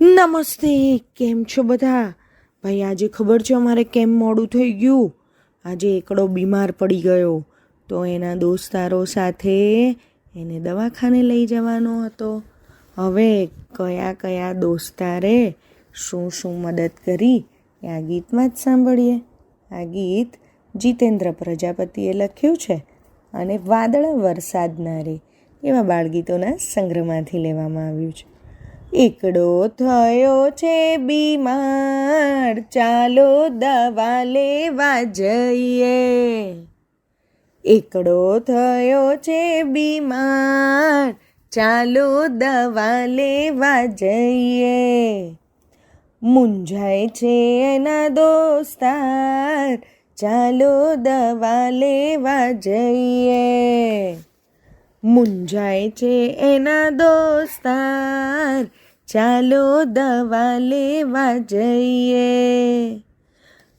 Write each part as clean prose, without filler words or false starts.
નમસ્તે, કેમ છો બધા? ભાઈ આજે ખબર છે અમારે કેમ મોડું થઈ ગયું? આજે એકડો બીમાર પડી ગયો તો એના દોસ્તારો સાથે એને દવાખાને લઈ જવાનો હતો. હવે કયા કયા દોસ્તારે શું શું મદદ કરી એ આ ગીતમાં જ સાંભળીએ. આ ગીત જીતેન્દ્ર પ્રજાપતિએ લખ્યું છે અને વાદળા વરસાદના રે એવા બાળગીતોના સંગ્રહમાંથી લેવામાં આવ્યું છે. એકડો થયો છે બીમાર, ચાલો દવા લેવા જઈએ. એકડો થયો છે બીમાર, ચાલો દવા લેવા જઈએ. મૂંઝાય છે એના દોસ્તાર, ચાલો દવા લેવા જઈએ. મૂંઝાય છે એના દોસ્તાર, ચાલો દવા લેવા જઈએ.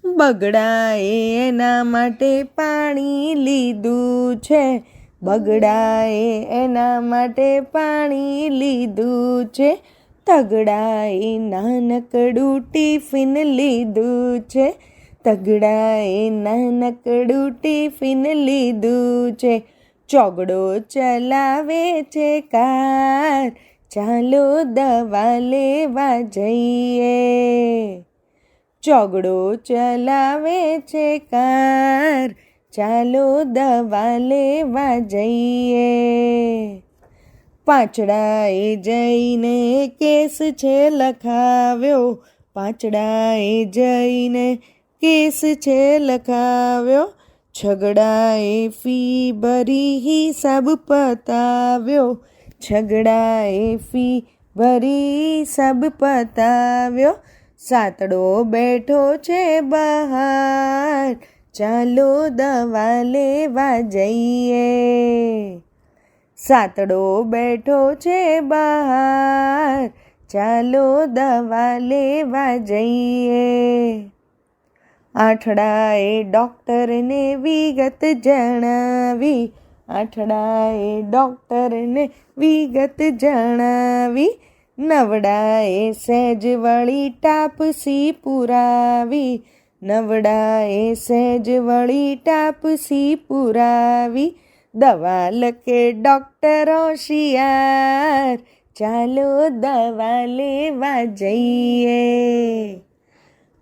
બગડાએ એના માટે પાણી લીધું છે, બગડાએ એના માટે પાણી લીધું છે. તગડાએ નાનકડું ટિફિન લીધું છે, તગડાએ નાનકડું ટિફિન લીધું છે. ચોગડો ચલાવે છે કાર, ચાલો દવા લેવા જઈએ. ચોગડો ચલાવે છે કાર, ચાલો દવા લેવા જઈએ. પાંચડાએ જઈને કેસ છે લખાવ્યો, પાંચડાએ જઈને કેસ છે લખાવ્યો. છગડાએ ફી ભરી હિસાબ પતાવ્યો, છગડાએ ફી ભરી હિસાબ પતાવ્યો. સાતડો બેઠો છે બહાર, ચાલો દવા લેવા જઈએ. સાતડો બેઠો છે બહાર, ચાલો દવા લેવા જઈએ. આઠડાએ ડૉક્ટરને વિગત જણાવી, આઠડાએ ડૉક્ટરને વિગત જણાવી. નવડાએ સહેજ વળી ટાપસી પુરાવી, નવડાએ સહેજ વળી ટાપસી પુરાવી. દવા લખે ડૉક્ટર હોશિયાર, ચાલો દવા લેવા જઈએ.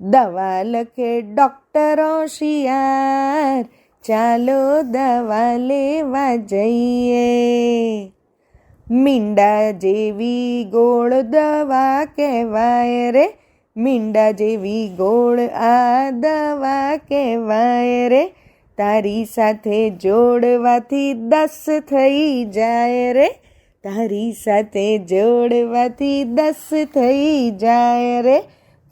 દવા લખે ડૉક્ટર હોશિયાર, ચાલો દવા લેવા જઈએ. મીંડા જેવી ગોળ દવા કહેવાય રે, મીંડા જેવી ગોળ આ દવા કહેવાય રે. તારી સાથે જોડવાથી 10 થઈ જાય રે, તારી સાથે જોડવાથી 10 થઈ જાય રે.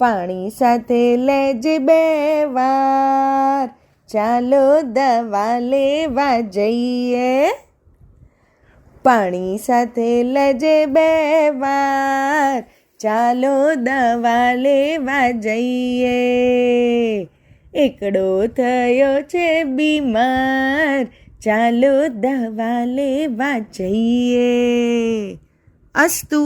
પાણી સાથે લેજે 2 વાર, ચાલો દવા લેવા જઈએ. પાણી સાથે લેજે 2 વાર, ચાલો દવા લેવા જઈએ. એકડો થયો છે બીમાર, ચાલો દવા લેવા જઈએ. અસ્તુ.